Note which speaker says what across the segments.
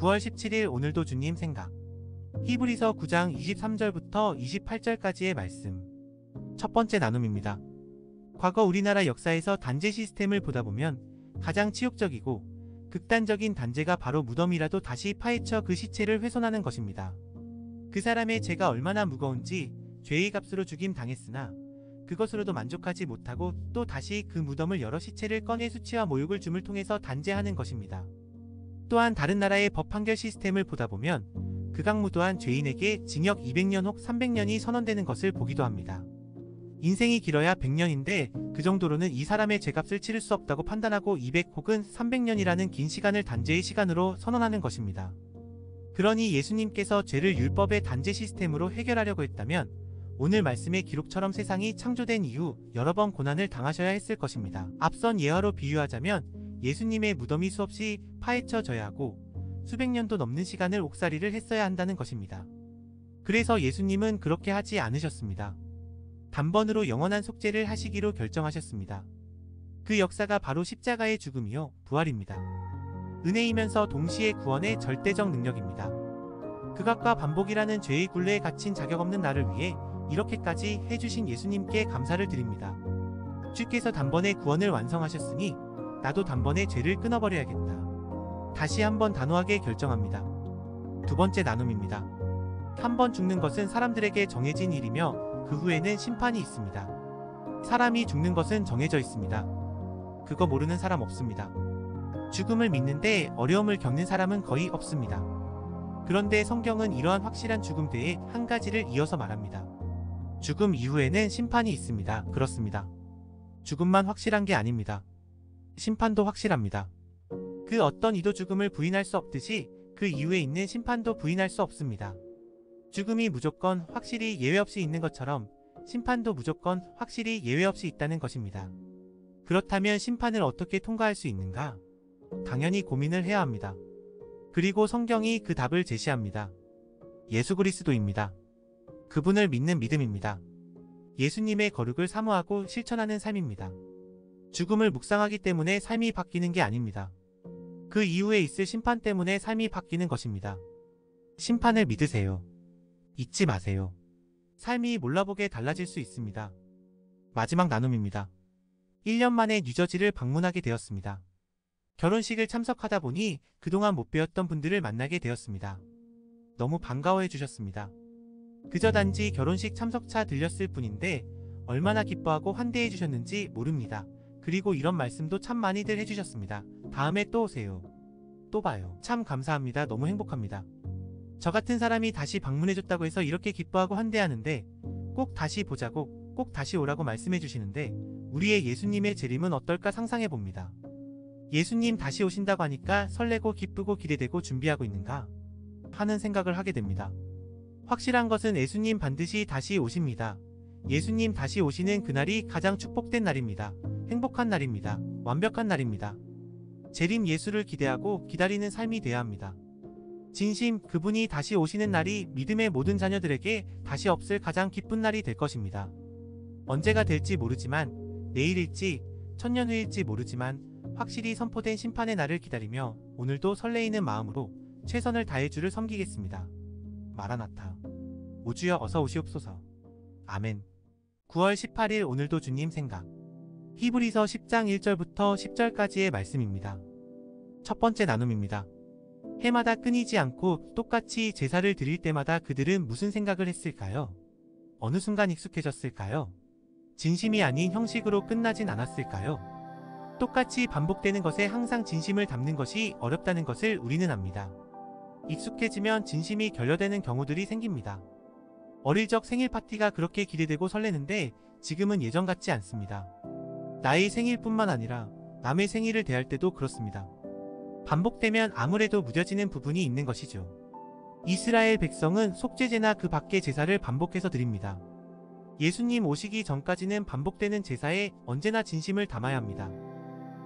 Speaker 1: 9월 17일 오늘도 주님 생각. 히브리서 9장 23절부터 28절까지의 말씀. 첫 번째 나눔입니다. 과거 우리나라 역사에서 단죄 시스템을 보다 보면 가장 치욕적이고 극단적인 단죄가 바로 무덤이라도 다시 파헤쳐 그 시체를 훼손하는 것입니다. 그 사람의 죄가 얼마나 무거운지 죄의 값으로 죽임 당했으나 그것으로도 만족하지 못하고 또 다시 그 무덤을 열어 시체를 꺼내 수치와 모욕을 줌을 통해서 단죄하는 것입니다. 또한 다른 나라의 법 판결 시스템을 보다 보면 극악무도한 죄인에게 징역 200년 혹 300년이 선언되는 것을 보기도 합니다. 인생이 길어야 100년인데 그 정도로는 이 사람의 죄값을 치를 수 없다고 판단하고 200 혹은 300년이라는 긴 시간을 단죄의 시간으로 선언하는 것입니다. 그러니 예수님께서 죄를 율법의 단죄 시스템으로 해결하려고 했다면 오늘 말씀의 기록처럼 세상이 창조된 이후 여러 번 고난을 당하셔야 했을 것입니다. 앞선 예화로 비유하자면 예수님의 무덤이 수없이 파헤쳐져야 하고 수백 년도 넘는 시간을 옥살이를 했어야 한다는 것입니다. 그래서 예수님은 그렇게 하지 않으셨습니다. 단번으로 영원한 속죄를 하시기로 결정하셨습니다. 그 역사가 바로 십자가의 죽음이요 부활입니다. 은혜이면서 동시에 구원의 절대적 능력입니다. 극악과 반복이라는 죄의 굴레에 갇힌 자격 없는 나를 위해 이렇게까지 해주신 예수님께 감사를 드립니다. 주께서 단번에 구원을 완성하셨으니 나도 단번에 죄를 끊어버려야겠다. 다시 한번 단호하게 결정합니다. 두 번째 나눔입니다. 한 번 죽는 것은 사람들에게 정해진 일이며 그 후에는 심판이 있습니다. 사람이 죽는 것은 정해져 있습니다. 그거 모르는 사람 없습니다. 죽음을 믿는데 어려움을 겪는 사람은 거의 없습니다. 그런데 성경은 이러한 확실한 죽음 외에 한 가지를 이어서 말합니다. 죽음 이후에는 심판이 있습니다. 그렇습니다. 죽음만 확실한 게 아닙니다. 심판도 확실합니다. 그 어떤 이도 죽음을 부인할 수 없듯이 그 이후에 있는 심판도 부인할 수 없습니다. 죽음이 무조건 확실히 예외 없이 있는 것처럼 심판도 무조건 확실히 예외 없이 있다는 것입니다. 그렇다면 심판을 어떻게 통과할 수 있는가? 당연히 고민을 해야 합니다. 그리고 성경이 그 답을 제시합니다. 예수 그리스도입니다. 그분을 믿는 믿음입니다. 예수님의 거룩을 사모하고 실천하는 삶입니다. 죽음을 묵상하기 때문에 삶이 바뀌는 게 아닙니다. 그 이후에 있을 심판 때문에 삶이 바뀌는 것입니다. 심판을 믿으세요. 잊지 마세요. 삶이 몰라보게 달라질 수 있습니다. 마지막 나눔입니다. 1년 만에 뉴저지를 방문하게 되었습니다. 결혼식을 참석하다 보니 그동안 못 뵈었던 분들을 만나게 되었습니다. 너무 반가워해 주셨습니다. 그저 단지 결혼식 참석차 들렸을 뿐인데 얼마나 기뻐하고 환대해 주셨는지 모릅니다. 그리고 이런 말씀도 참 많이들 해주셨습니다. 다음에 또 오세요. 또 봐요. 참 감사합니다. 너무 행복합니다. 저 같은 사람이 다시 방문해줬다고 해서 이렇게 기뻐하고 환대하는데 꼭 다시 보자고 꼭 다시 오라고 말씀해 주시는데 우리의 예수님의 재림은 어떨까 상상해 봅니다. 예수님 다시 오신다고 하니까 설레고 기쁘고 기대되고 준비하고 있는가 하는 생각을 하게 됩니다. 확실한 것은 예수님 반드시 다시 오십니다. 예수님 다시 오시는 그날이 가장 축복된 날입니다. 행복한 날입니다. 완벽한 날입니다. 재림 예수를 기대하고 기다리는 삶이 되어야 합니다. 진심 그분이 다시 오시는 날이 믿음의 모든 자녀들에게 다시 없을 가장 기쁜 날이 될 것입니다. 언제가 될지 모르지만 내일일지 천년 후일지 모르지만 확실히 선포된 심판의 날을 기다리며 오늘도 설레이는 마음으로 최선을 다해 주를 섬기겠습니다. 마라나타. 오 주여 어서 오시옵소서. 아멘. 9월 18일 오늘도 주님 생각. 히브리서 10장 1절부터 10절까지의 말씀입니다. 첫 번째 나눔입니다. 해마다 끊이지 않고 똑같이 제사를 드릴 때마다 그들은 무슨 생각을 했을까요? 어느 순간 익숙해졌을까요? 진심이 아닌 형식으로 끝나진 않았을까요? 똑같이 반복되는 것에 항상 진심을 담는 것이 어렵다는 것을 우리는 압니다. 익숙해지면 진심이 결여되는 경우들이 생깁니다. 어릴 적 생일 파티가 그렇게 기대되고 설레는데 지금은 예전 같지 않습니다. 나의 생일뿐만 아니라 남의 생일을 대할 때도 그렇습니다. 반복되면 아무래도 무뎌지는 부분이 있는 것이죠. 이스라엘 백성은 속죄제나 그 밖의 제사를 반복해서 드립니다. 예수님 오시기 전까지는 반복되는 제사에 언제나 진심을 담아야 합니다.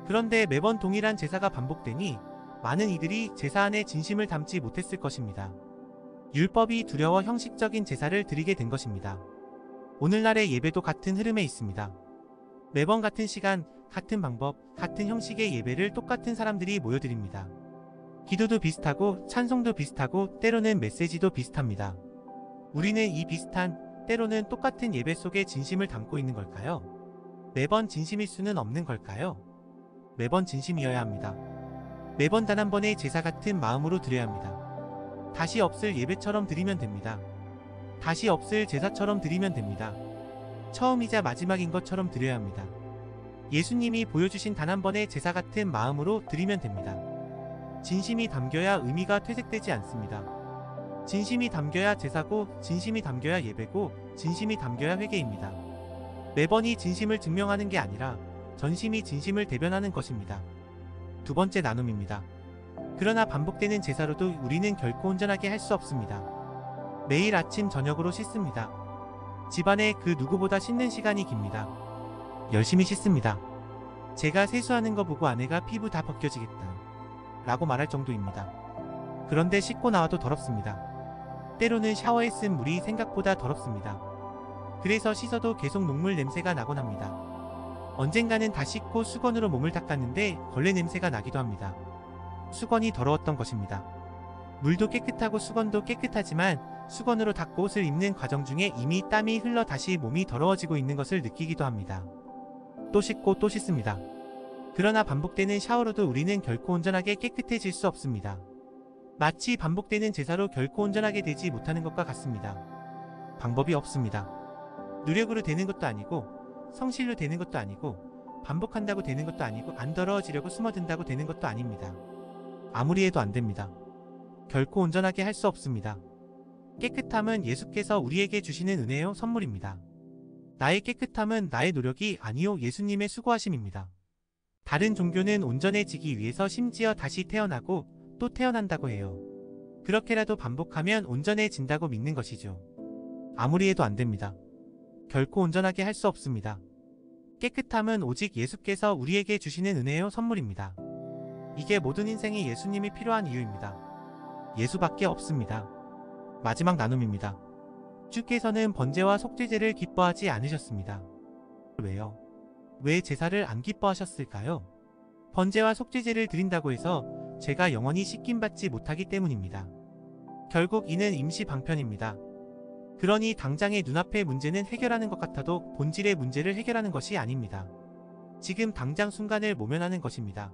Speaker 1: 그런데 매번 동일한 제사가 반복되니 많은 이들이 제사 안에 진심을 담지 못했을 것입니다. 율법이 두려워 형식적인 제사를 드리게 된 것입니다. 오늘날의 예배도 같은 흐름에 있습니다. 매번 같은 시간, 같은 방법, 같은 형식의 예배를 똑같은 사람들이 모여드립니다. 기도도 비슷하고 찬송도 비슷하고 때로는 메시지도 비슷합니다. 우리는 이 비슷한, 때로는 똑같은 예배 속에 진심을 담고 있는 걸까요? 매번 진심일 수는 없는 걸까요? 매번 진심이어야 합니다. 매번 단 한 번의 제사 같은 마음으로 드려야 합니다. 다시 없을 예배처럼 드리면 됩니다. 다시 없을 제사처럼 드리면 됩니다. 처음이자 마지막인 것처럼 드려야 합니다. 예수님이 보여주신 단 한 번의 제사 같은 마음으로 드리면 됩니다. 진심이 담겨야 의미가 퇴색되지 않습니다. 진심이 담겨야 제사고, 진심이 담겨야 예배고, 진심이 담겨야 회개입니다. 매번이 진심을 증명하는 게 아니라 전심이 진심을 대변하는 것입니다. 두 번째 나눔입니다. 그러나 반복되는 제사로도 우리는 결코 온전하게 할 수 없습니다. 매일 아침 저녁으로 씻습니다. 집안에 그 누구보다 씻는 시간이 깁니다. 열심히 씻습니다. 제가 세수하는 거 보고 아내가 피부 다 벗겨지겠다 라고 말할 정도입니다. 그런데 씻고 나와도 더럽습니다. 때로는 샤워에 쓴 물이 생각보다 더럽습니다. 그래서 씻어도 계속 녹물 냄새가 나곤 합니다. 언젠가는 다 씻고 수건으로 몸을 닦았는데 걸레 냄새가 나기도 합니다. 수건이 더러웠던 것입니다. 물도 깨끗하고 수건도 깨끗하지만 수건으로 닦고 옷을 입는 과정 중에 이미 땀이 흘러 다시 몸이 더러워지고 있는 것을 느끼기도 합니다. 또 씻고 또 씻습니다. 그러나 반복되는 샤워로도 우리는 결코 온전하게 깨끗해질 수 없습니다. 마치 반복되는 제사로 결코 온전하게 되지 못하는 것과 같습니다. 방법이 없습니다. 노력으로 되는 것도 아니고, 성실로 되는 것도 아니고, 반복한다고 되는 것도 아니고, 안 더러워지려고 숨어든다고 되는 것도 아닙니다. 아무리 해도 안 됩니다. 결코 온전하게 할 수 없습니다. 깨끗함은 예수께서 우리에게 주시는 은혜요 선물입니다. 나의 깨끗함은 나의 노력이 아니요 예수님의 수고하심입니다. 다른 종교는 온전해지기 위해서 심지어 다시 태어나고 또 태어난다고 해요. 그렇게라도 반복하면 온전해진다고 믿는 것이죠. 아무리 해도 안 됩니다. 결코 온전하게 할 수 없습니다. 깨끗함은 오직 예수께서 우리에게 주시는 은혜요 선물입니다. 이게 모든 인생에 예수님이 필요한 이유입니다. 예수밖에 없습니다. 마지막 나눔입니다. 주께서는 번제와 속죄제를 기뻐하지 않으셨습니다. 왜요? 왜 제사를 안 기뻐하셨을까요? 번제와 속죄제를 드린다고 해서 제가 영원히 씻김받지 못하기 때문입니다. 결국 이는 임시 방편입니다. 그러니 당장의 눈앞의 문제는 해결하는 것 같아도 본질의 문제를 해결하는 것이 아닙니다. 지금 당장 순간을 모면하는 것입니다.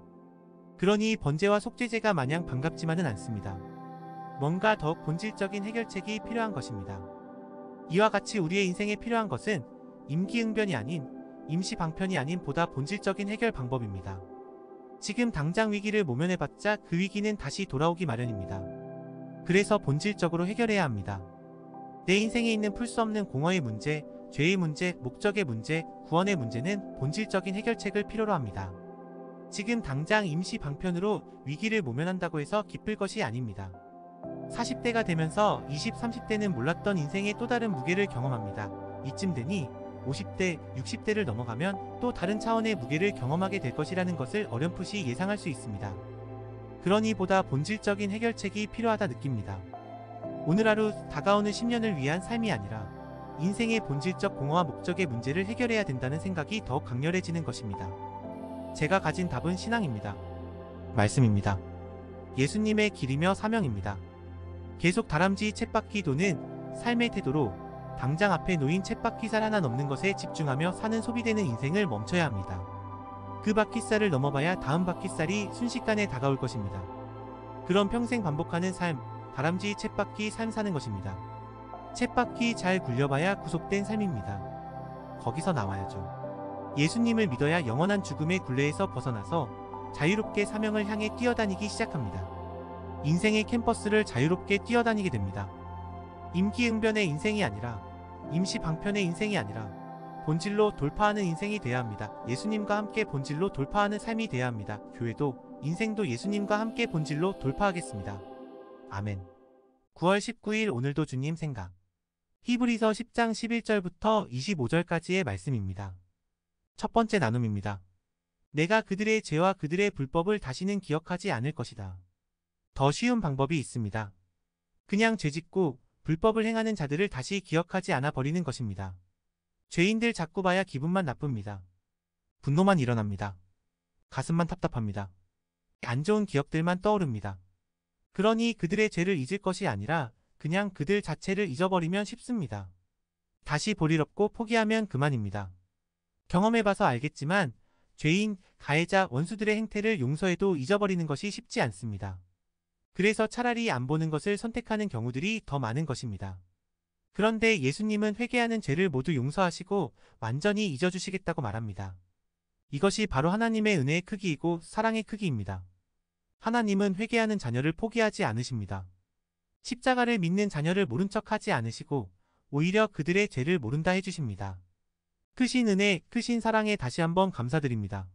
Speaker 1: 그러니 번제와 속죄제가 마냥 반갑지만은 않습니다. 뭔가 더욱 본질적인 해결책이 필요한 것입니다. 이와 같이 우리의 인생에 필요한 것은 임기응변이 아닌, 임시 방편이 아닌 보다 본질적인 해결 방법입니다. 지금 당장 위기를 모면해봤자 그 위기는 다시 돌아오기 마련입니다. 그래서 본질적으로 해결해야 합니다. 내 인생에 있는 풀 수 없는 공허의 문제, 죄의 문제, 목적의 문제, 구원의 문제는 본질적인 해결책을 필요로 합니다. 지금 당장 임시 방편으로 위기를 모면한다고 해서 기쁠 것이 아닙니다. 40대가 되면서 20, 30대는 몰랐던 인생의 또 다른 무게를 경험합니다. 이쯤 되니 50대, 60대를 넘어가면 또 다른 차원의 무게를 경험하게 될 것이라는 것을 어렴풋이 예상할 수 있습니다. 그러니 보다 본질적인 해결책이 필요하다 느낍니다. 오늘 하루 다가오는 10년을 위한 삶이 아니라 인생의 본질적 공허와 목적의 문제를 해결해야 된다는 생각이 더욱 강렬해지는 것입니다. 제가 가진 답은 신앙입니다. 말씀입니다. 예수님의 길이며 사명입니다. 계속 다람쥐 쳇바퀴 도는 삶의 태도로 당장 앞에 놓인 쳇바퀴살 하나 넘는 것에 집중하며 사는 소비되는 인생을 멈춰야 합니다. 그 바퀴살을 넘어봐야 다음 바퀴살이 순식간에 다가올 것입니다. 그런 평생 반복하는 삶, 다람쥐 쳇바퀴 삶 사는 것입니다. 쳇바퀴 잘 굴려봐야 구속된 삶입니다. 거기서 나와야죠. 예수님을 믿어야 영원한 죽음의 굴레에서 벗어나서 자유롭게 사명을 향해 뛰어다니기 시작합니다. 인생의 캠퍼스를 자유롭게 뛰어다니게 됩니다. 임기응변의 인생이 아니라, 임시 방편의 인생이 아니라 본질로 돌파하는 인생이 돼야 합니다. 예수님과 함께 본질로 돌파하는 삶이 돼야 합니다. 교회도, 인생도 예수님과 함께 본질로 돌파하겠습니다. 아멘. 9월 19일 오늘도 주님 생각. 히브리서 10장 11절부터 25절까지의 말씀입니다. 첫 번째 나눔입니다. 내가 그들의 죄와 그들의 불법을 다시는 기억하지 않을 것이다. 더 쉬운 방법이 있습니다. 그냥 죄짓고 불법을 행하는 자들을 다시 기억하지 않아 버리는 것입니다. 죄인들 자꾸 봐야 기분만 나쁩니다. 분노만 일어납니다. 가슴만 답답합니다. 안 좋은 기억들만 떠오릅니다. 그러니 그들의 죄를 잊을 것이 아니라 그냥 그들 자체를 잊어버리면 쉽습니다. 다시 볼 일 없고 포기하면 그만입니다. 경험해봐서 알겠지만 죄인, 가해자, 원수들의 행태를 용서해도 잊어버리는 것이 쉽지 않습니다. 그래서 차라리 안 보는 것을 선택하는 경우들이 더 많은 것입니다. 그런데 예수님은 회개하는 죄를 모두 용서하시고 완전히 잊어주시겠다고 말합니다. 이것이 바로 하나님의 은혜의 크기이고 사랑의 크기입니다. 하나님은 회개하는 자녀를 포기하지 않으십니다. 십자가를 믿는 자녀를 모른 척하지 않으시고 오히려 그들의 죄를 모른다 해주십니다. 크신 은혜, 크신 사랑에 다시 한번 감사드립니다.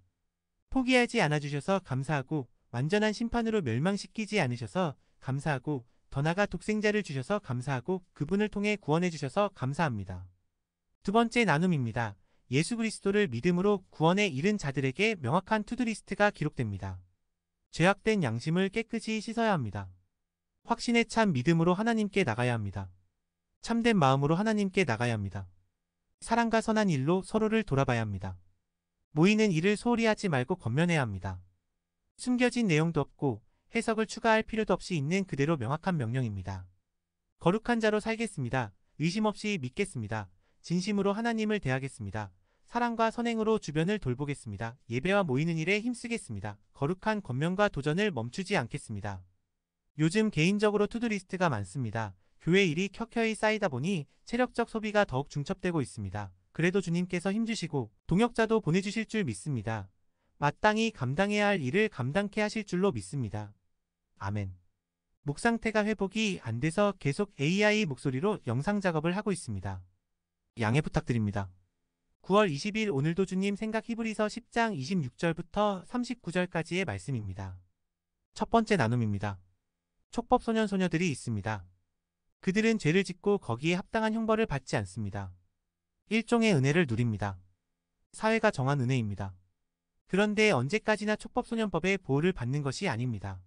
Speaker 1: 포기하지 않아주셔서 감사하고 완전한 심판으로 멸망시키지 않으셔서 감사하고 더 나아가 독생자를 주셔서 감사하고 그분을 통해 구원해 주셔서 감사합니다. 두 번째 나눔입니다. 예수 그리스도를 믿음으로 구원에 이른 자들에게 명확한 투두리스트가 기록됩니다. 죄악된 양심을 깨끗이 씻어야 합니다. 확신에 찬 믿음으로 하나님께 나가야 합니다. 참된 마음으로 하나님께 나가야 합니다. 사랑과 선한 일로 서로를 돌아봐야 합니다. 모이는 일을 소홀히 하지 말고 권면해야 합니다. 숨겨진 내용도 없고 해석을 추가할 필요도 없이 있는 그대로 명확한 명령입니다. 거룩한 자로 살겠습니다. 의심 없이 믿겠습니다. 진심으로 하나님을 대하겠습니다. 사랑과 선행으로 주변을 돌보겠습니다. 예배와 모이는 일에 힘쓰겠습니다. 거룩한 권면과 도전을 멈추지 않겠습니다. 요즘 개인적으로 투두리스트가 많습니다. 교회 일이 켜켜이 쌓이다 보니 체력적 소비가 더욱 중첩되고 있습니다. 그래도 주님께서 힘주시고 동역자도 보내주실 줄 믿습니다. 마땅히 감당해야 할 일을 감당케 하실 줄로 믿습니다. 아멘. 목 상태가 회복이 안 돼서 계속 AI 목소리로 영상 작업을 하고 있습니다. 양해 부탁드립니다. 9월 20일 오늘도 주님 생각 히브리서 10장 26절부터 39절까지의 말씀입니다. 첫 번째 나눔입니다. 촉법 소년 소녀들이 있습니다. 그들은 죄를 짓고 거기에 합당한 형벌을 받지 않습니다. 일종의 은혜를 누립니다. 사회가 정한 은혜입니다. 그런데 언제까지나 촉법소년법의 보호를 받는 것이 아닙니다.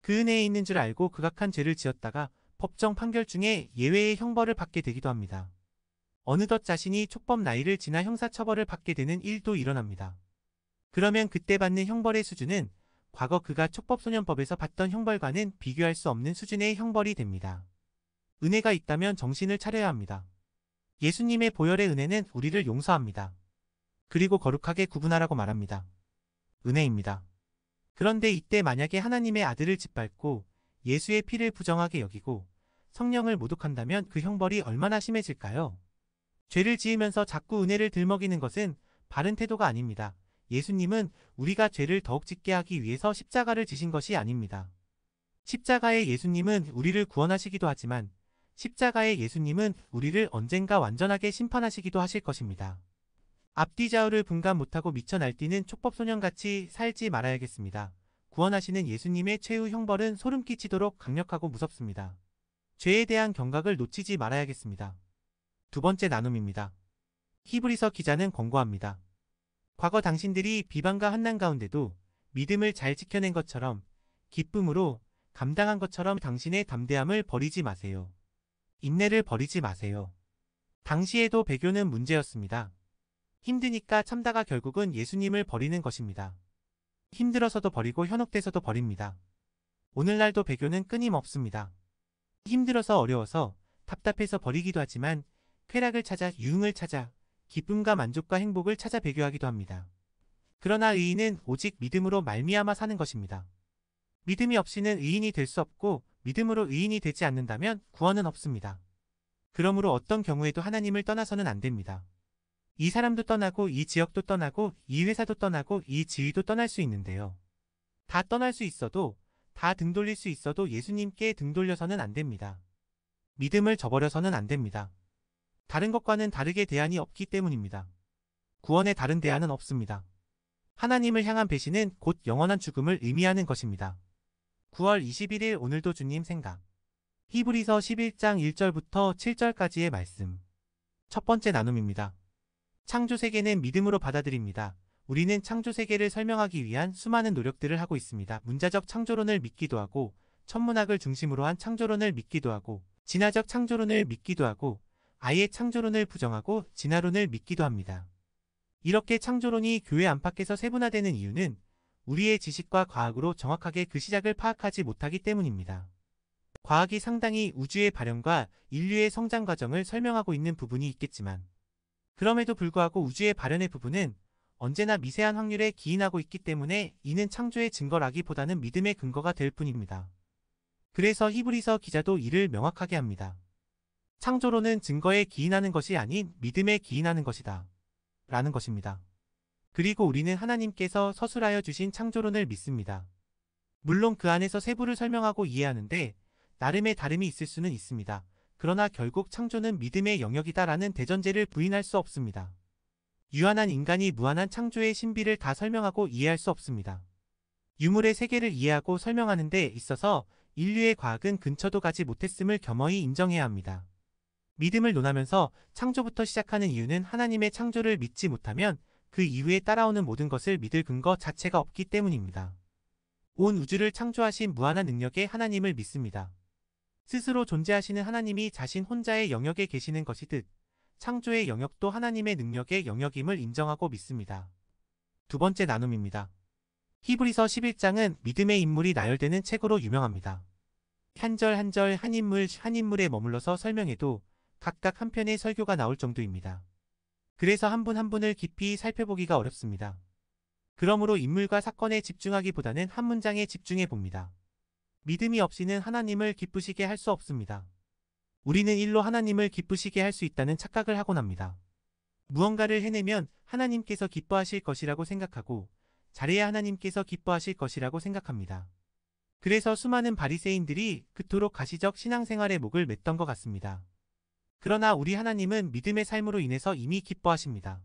Speaker 1: 그 은혜에 있는 줄 알고 극악한 죄를 지었다가 법정 판결 중에 예외의 형벌을 받게 되기도 합니다. 어느덧 자신이 촉법 나이를 지나 형사처벌을 받게 되는 일도 일어납니다. 그러면 그때 받는 형벌의 수준은 과거 그가 촉법소년법에서 받던 형벌과는 비교할 수 없는 수준의 형벌이 됩니다. 은혜가 있다면 정신을 차려야 합니다. 예수님의 보혈의 은혜는 우리를 용서합니다. 그리고 거룩하게 구분하라고 말합니다. 은혜입니다. 그런데 이때 만약에 하나님의 아들을 짓밟고 예수의 피를 부정하게 여기고 성령을 모독한다면 그 형벌이 얼마나 심해질까요? 죄를 지으면서 자꾸 은혜를 들먹이는 것은 바른 태도가 아닙니다. 예수님은 우리가 죄를 더욱 짓게 하기 위해서 십자가를 지신 것이 아닙니다. 십자가의 예수님은 우리를 구원하시기도 하지만 십자가의 예수님은 우리를 언젠가 완전하게 심판하시기도 하실 것입니다. 앞뒤 좌우를 분간 못하고 미쳐 날뛰는 촉법소년같이 살지 말아야겠습니다. 구원하시는 예수님의 최후 형벌은 소름 끼치도록 강력하고 무섭습니다. 죄에 대한 경각을 놓치지 말아야겠습니다. 두 번째 나눔입니다. 히브리서 기자는 권고합니다. 과거 당신들이 비방과 환난 가운데도 믿음을 잘 지켜낸 것처럼 기쁨으로 감당한 것처럼 당신의 담대함을 버리지 마세요. 인내를 버리지 마세요. 당시에도 배교는 문제였습니다. 힘드니까 참다가 결국은 예수님을 버리는 것입니다. 힘들어서도 버리고 현혹돼서도 버립니다. 오늘날도 배교는 끊임없습니다. 힘들어서 어려워서 답답해서 버리기도 하지만 쾌락을 찾아 유흥을 찾아 기쁨과 만족과 행복을 찾아 배교하기도 합니다. 그러나 의인은 오직 믿음으로 말미암아 사는 것입니다. 믿음이 없이는 의인이 될 수 없고 믿음으로 의인이 되지 않는다면 구원은 없습니다. 그러므로 어떤 경우에도 하나님을 떠나서는 안 됩니다. 이 사람도 떠나고 이 지역도 떠나고 이 회사도 떠나고 이 지위도 떠날 수 있는데요. 다 떠날 수 있어도 다 등 돌릴 수 있어도 예수님께 등 돌려서는 안 됩니다. 믿음을 저버려서는 안 됩니다. 다른 것과는 다르게 대안이 없기 때문입니다. 구원의 다른 대안은 없습니다. 하나님을 향한 배신은 곧 영원한 죽음을 의미하는 것입니다. 9월 21일 오늘도 주님 생각 히브리서 11장 1절부터 7절까지의 말씀. 첫 번째 나눔입니다. 창조세계는 믿음으로 받아들입니다. 우리는 창조세계를 설명하기 위한 수많은 노력들을 하고 있습니다. 문자적 창조론을 믿기도 하고 천문학을 중심으로 한 창조론을 믿기도 하고 진화적 창조론을 믿기도 하고 아예 창조론을 부정하고 진화론을 믿기도 합니다. 이렇게 창조론이 교회 안팎에서 세분화되는 이유는 우리의 지식과 과학으로 정확하게 그 시작을 파악하지 못하기 때문입니다. 과학이 상당히 우주의 발현과 인류의 성장 과정을 설명하고 있는 부분이 있겠지만 그럼에도 불구하고 우주의 발현의 부분은 언제나 미세한 확률에 기인하고 있기 때문에 이는 창조의 증거라기보다는 믿음의 근거가 될 뿐입니다. 그래서 히브리서 기자도 이를 명확하게 합니다. 창조론은 증거에 기인하는 것이 아닌 믿음에 기인하는 것이다. 라는 것입니다. 그리고 우리는 하나님께서 서술하여 주신 창조론을 믿습니다. 물론 그 안에서 세부를 설명하고 이해하는데 나름의 다름이 있을 수는 있습니다. 그러나 결국 창조는 믿음의 영역이다라는 대전제를 부인할 수 없습니다. 유한한 인간이 무한한 창조의 신비를 다 설명하고 이해할 수 없습니다. 유물의 세계를 이해하고 설명하는 데 있어서 인류의 과학은 근처도 가지 못했음을 겸허히 인정해야 합니다. 믿음을 논하면서 창조부터 시작하는 이유는 하나님의 창조를 믿지 못하면 그 이후에 따라오는 모든 것을 믿을 근거 자체가 없기 때문입니다. 온 우주를 창조하신 무한한 능력의 하나님을 믿습니다. 스스로 존재하시는 하나님이 자신 혼자의 영역에 계시는 것이듯 창조의 영역도 하나님의 능력의 영역임을 인정하고 믿습니다. 두 번째 나눔입니다. 히브리서 11장은 믿음의 인물이 나열되는 책으로 유명합니다. 한 절 한 절 한 인물에 머물러서 설명해도 각각 한 편의 설교가 나올 정도입니다. 그래서 한 분 한 분을 깊이 살펴보기가 어렵습니다. 그러므로 인물과 사건에 집중하기보다는 한 문장에 집중해 봅니다. 믿음이 없이는 하나님을 기쁘시게 할 수 없습니다. 우리는 일로 하나님을 기쁘시게 할 수 있다는 착각을 하곤 합니다. 무언가를 해내면 하나님께서 기뻐하실 것이라고 생각하고 잘해야 하나님께서 기뻐하실 것이라고 생각합니다. 그래서 수많은 바리새인들이 그토록 가시적 신앙생활에 목을 맸던 것 같습니다. 그러나 우리 하나님은 믿음의 삶으로 인해서 이미 기뻐하십니다.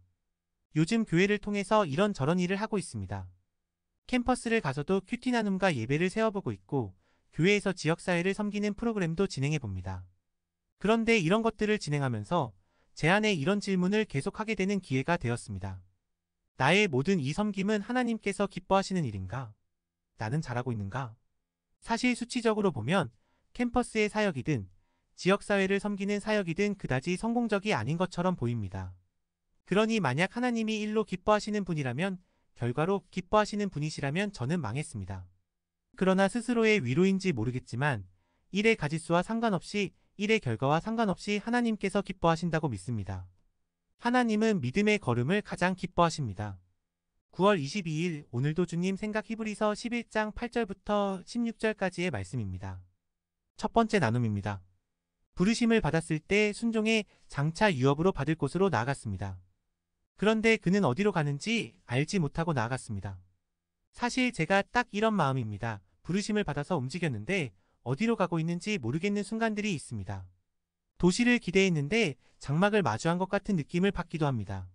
Speaker 1: 요즘 교회를 통해서 이런저런 일을 하고 있습니다. 캠퍼스를 가서도 큐티 나눔과 예배를 세워보고 있고 교회에서 지역사회를 섬기는 프로그램도 진행해봅니다. 그런데 이런 것들을 진행하면서 제 안에 이런 질문을 계속하게 되는 기회가 되었습니다. 나의 모든 이 섬김은 하나님께서 기뻐하시는 일인가? 나는 잘하고 있는가? 사실 수치적으로 보면 캠퍼스의 사역이든 지역사회를 섬기는 사역이든 그다지 성공적이 아닌 것처럼 보입니다. 그러니 만약 하나님이 일로 기뻐하시는 분이라면 결과로 기뻐하시는 분이시라면 저는 망했습니다. 그러나 스스로의 위로인지 모르겠지만 일의 가짓수와 상관없이 일의 결과와 상관없이 하나님께서 기뻐하신다고 믿습니다. 하나님은 믿음의 걸음을 가장 기뻐하십니다. 9월 22일 오늘도 주님 생각 히브리서 11장 8절부터 16절까지의 말씀입니다. 첫 번째 나눔입니다. 부르심을 받았을 때 순종의 장차 유업으로 받을 곳으로 나아갔습니다. 그런데 그는 어디로 가는지 알지 못하고 나아갔습니다. 사실 제가 딱 이런 마음입니다. 부르심을 받아서 움직였는데 어디로 가고 있는지 모르겠는 순간들이 있습니다. 도시를 기대했는데 장막을 마주한 것 같은 느낌을 받기도 합니다.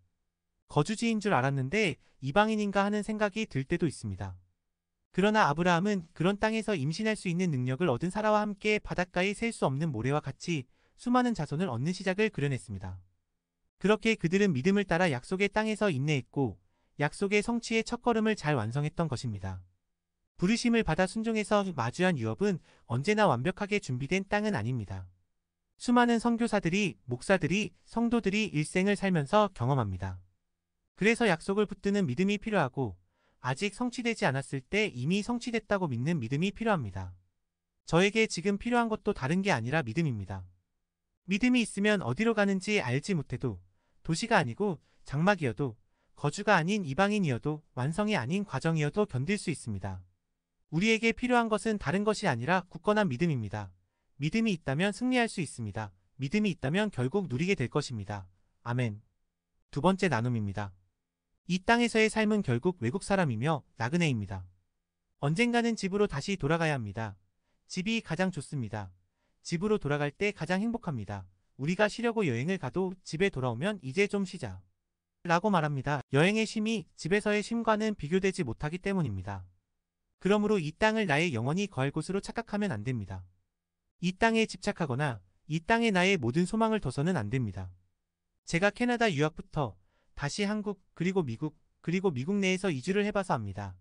Speaker 1: 거주지인 줄 알았는데 이방인인가 하는 생각이 들 때도 있습니다. 그러나 아브라함은 그런 땅에서 임신할 수 있는 능력을 얻은 사라와 함께 바닷가에 셀 수 없는 모래와 같이 수많은 자손을 얻는 시작을 그려냈습니다. 그렇게 그들은 믿음을 따라 약속의 땅에서 인내했고 약속의 성취의 첫걸음을 잘 완성했던 것입니다. 부르심을 받아 순종해서 마주한 유업은 언제나 완벽하게 준비된 땅은 아닙니다. 수많은 선교사들이, 목사들이, 성도들이 일생을 살면서 경험합니다. 그래서 약속을 붙드는 믿음이 필요하고 아직 성취되지 않았을 때 이미 성취됐다고 믿는 믿음이 필요합니다. 저에게 지금 필요한 것도 다른 게 아니라 믿음입니다. 믿음이 있으면 어디로 가는지 알지 못해도 도시가 아니고 장막이어도 거주가 아닌 이방인이어도 완성이 아닌 과정이어도 견딜 수 있습니다. 우리에게 필요한 것은 다른 것이 아니라 굳건한 믿음입니다. 믿음이 있다면 승리할 수 있습니다. 믿음이 있다면 결국 누리게 될 것입니다. 아멘. 두 번째 나눔입니다. 이 땅에서의 삶은 결국 외국 사람이며 나그네입니다. 언젠가는 집으로 다시 돌아가야 합니다. 집이 가장 좋습니다. 집으로 돌아갈 때 가장 행복합니다. 우리가 쉬려고 여행을 가도 집에 돌아오면 이제 좀 쉬자 라고 말합니다. 여행의 쉼이 집에서의 쉼과는 비교되지 못하기 때문입니다. 그러므로 이 땅을 나의 영원히 거할 곳으로 착각하면 안 됩니다. 이 땅에 집착하거나 이 땅에 나의 모든 소망을 둬서는 안 됩니다. 제가 캐나다 유학부터 다시 한국 그리고 미국 내에서 이주를 해봐서 압니다.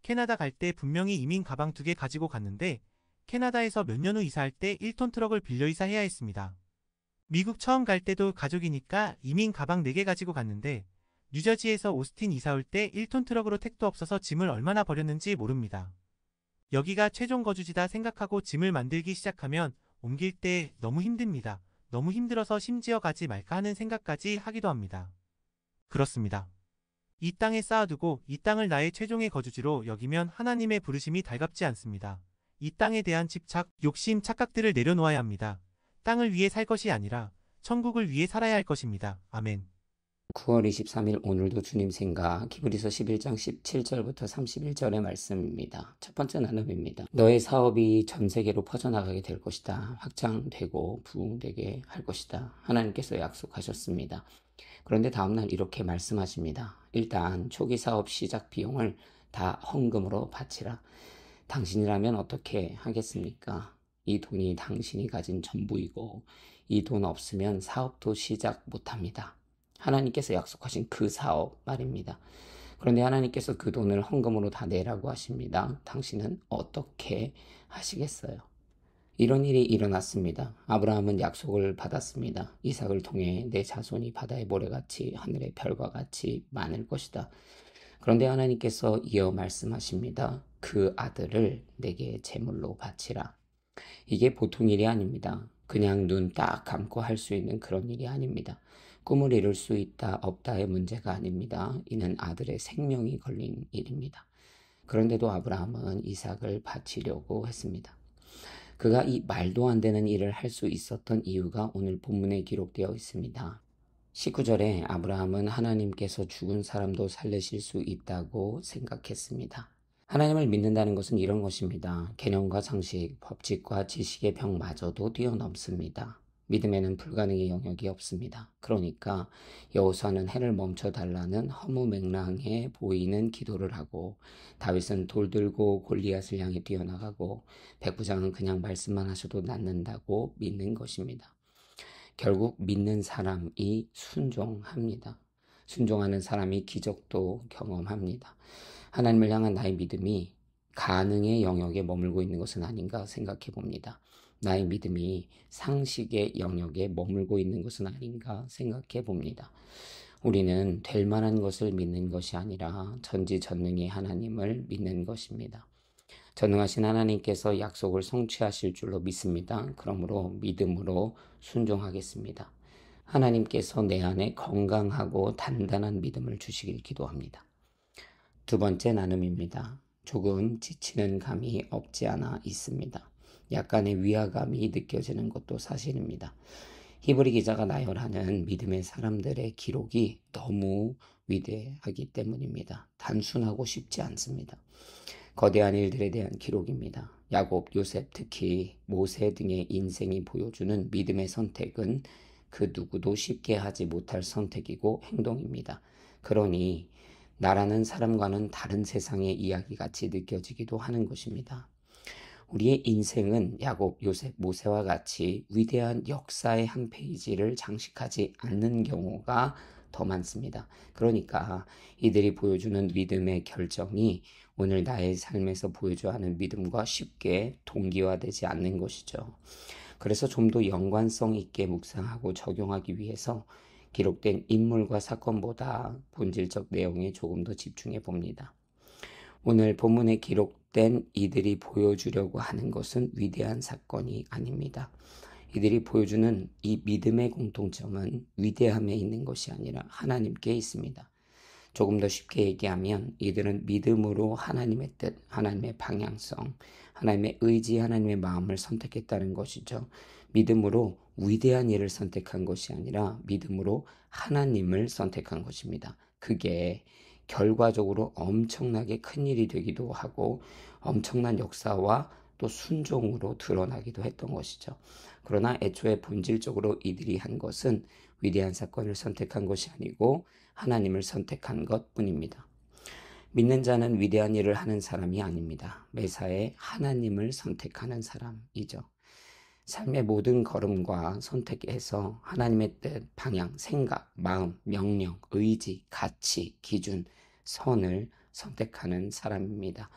Speaker 1: 캐나다 갈 때 분명히 이민 가방 2개 가지고 갔는데 캐나다에서 몇 년 후 이사할 때 1톤 트럭을 빌려 이사해야 했습니다. 미국 처음 갈 때도 가족이니까 이민 가방 4개 가지고 갔는데 뉴저지에서 오스틴 이사 올 때 1톤 트럭으로 택도 없어서 짐을 얼마나 버렸는지 모릅니다. 여기가 최종 거주지다 생각하고 짐을 만들기 시작하면 옮길 때 너무 힘듭니다. 너무 힘들어서 심지어 가지 말까 하는 생각까지 하기도 합니다. 그렇습니다. 이 땅에 쌓아두고 이 땅을 나의 최종의 거주지로 여기면 하나님의 부르심이 달갑지 않습니다. 이 땅에 대한 집착, 욕심, 착각들을 내려놓아야 합니다. 땅을 위해 살 것이 아니라 천국을 위해 살아야 할 것입니다. 아멘.
Speaker 2: 9월 23일 오늘도 주님 생각 히브리서 11장 17절부터 31절의 말씀입니다. 첫 번째 나눔입니다. 너의 사업이 전 세계로 퍼져나가게 될 것이다. 확장되고 부흥되게 할 것이다. 하나님께서 약속하셨습니다. 그런데 다음날 이렇게 말씀하십니다. 일단 초기 사업 시작 비용을 다 헌금으로 바치라. 당신이라면 어떻게 하겠습니까? 이 돈이 당신이 가진 전부이고 이 돈 없으면 사업도 시작 못합니다. 하나님께서 약속하신 그 사업 말입니다. 그런데 하나님께서 그 돈을 헌금으로 다 내라고 하십니다. 당신은 어떻게 하시겠어요? 이런 일이 일어났습니다. 아브라함은 약속을 받았습니다. 이삭을 통해 내 자손이 바다의 모래같이 하늘의 별과 같이 많을 것이다. 그런데 하나님께서 이어 말씀하십니다. 그 아들을 내게 제물로 바치라. 이게 보통 일이 아닙니다. 그냥 눈 딱 감고 할 수 있는 그런 일이 아닙니다. 꿈을 이룰 수 있다 없다의 문제가 아닙니다. 이는 아들의 생명이 걸린 일입니다. 그런데도 아브라함은 이삭을 바치려고 했습니다. 그가 이 말도 안 되는 일을 할 수 있었던 이유가 오늘 본문에 기록되어 있습니다. 19절에 아브라함은 하나님께서 죽은 사람도 살리실 수 있다고 생각했습니다. 하나님을 믿는다는 것은 이런 것입니다. 개념과 상식, 법칙과 지식의 벽마저도 뛰어넘습니다. 믿음에는 불가능의 영역이 없습니다. 그러니까 여호수아는 해를 멈춰달라는 허무맹랑해 보이는 기도를 하고 다윗은 돌 들고 골리앗을 향해 뛰어나가고 백부장은 그냥 말씀만 하셔도 낫는다고 믿는 것입니다. 결국 믿는 사람이 순종합니다. 순종하는 사람이 기적도 경험합니다. 하나님을 향한 나의 믿음이 가능의 영역에 머물고 있는 것은 아닌가 생각해 봅니다. 나의 믿음이 상식의 영역에 머물고 있는 것은 아닌가 생각해 봅니다. 우리는 될 만한 것을 믿는 것이 아니라 전지전능의 하나님을 믿는 것입니다. 전능하신 하나님께서 약속을 성취하실 줄로 믿습니다. 그러므로 믿음으로 순종하겠습니다. 하나님께서 내 안에 건강하고 단단한 믿음을 주시길 기도합니다. 두 번째 나눔입니다. 조금 지치는 감이 없지 않아 있습니다. 약간의 위화감이 느껴지는 것도 사실입니다. 히브리 기자가 나열하는 믿음의 사람들의 기록이 너무 위대하기 때문입니다. 단순하고 쉽지 않습니다. 거대한 일들에 대한 기록입니다. 야곱, 요셉, 특히 모세 등의 인생이 보여주는 믿음의 선택은 그 누구도 쉽게 하지 못할 선택이고 행동입니다. 그러니 나라는 사람과는 다른 세상의 이야기같이 느껴지기도 하는 것입니다. 우리의 인생은 야곱, 요셉, 모세와 같이 위대한 역사의 한 페이지를 장식하지 않는 경우가 더 많습니다. 그러니까 이들이 보여주는 믿음의 결정이 오늘 나의 삶에서 보여줘야 하는 믿음과 쉽게 동기화되지 않는 것이죠. 그래서 좀 더 연관성 있게 묵상하고 적용하기 위해서 기록된 인물과 사건보다 본질적 내용에 조금 더 집중해 봅니다. 오늘 본문에 기록된 이들이 보여주려고 하는 것은 위대한 사건이 아닙니다. 이들이 보여주는 이 믿음의 공통점은 위대함에 있는 것이 아니라 하나님께 있습니다. 조금 더 쉽게 얘기하면 이들은 믿음으로 하나님의 뜻, 하나님의 방향성, 하나님의 의지, 하나님의 마음을 선택했다는 것이죠. 믿음으로 위대한 일을 선택한 것이 아니라 믿음으로 하나님을 선택한 것입니다. 그게 결과적으로 엄청나게 큰 일이 되기도 하고 엄청난 역사와 또 순종으로 드러나기도 했던 것이죠. 그러나 애초에 본질적으로 이들이 한 것은 위대한 사건을 선택한 것이 아니고 하나님을 선택한 것뿐입니다. 믿는 자는 위대한 일을 하는 사람이 아닙니다. 매사에 하나님을 선택하는 사람이죠. 삶의 모든 걸음과 선택에서 하나님의 뜻, 방향, 생각, 마음, 명령, 의지, 가치, 기준, 선을 선택하는 사람입니다.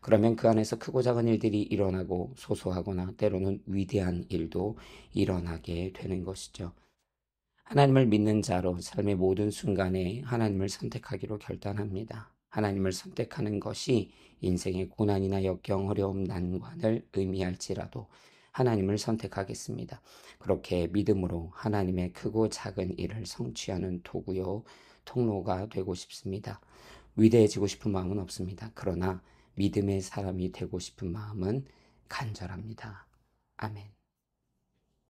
Speaker 2: 그러면 그 안에서 크고 작은 일들이 일어나고 소소하거나 때로는 위대한 일도 일어나게 되는 것이죠. 하나님을 믿는 자로 삶의 모든 순간에 하나님을 선택하기로 결단합니다. 하나님을 선택하는 것이 인생의 고난이나 역경, 어려움, 난관을 의미할지라도 하나님을 선택하겠습니다. 그렇게 믿음으로 하나님의 크고 작은 일을 성취하는 도구요, 통로가 되고 싶습니다. 위대해지고 싶은 마음은 없습니다. 그러나 믿음의 사람이 되고 싶은 마음은 간절합니다. 아멘.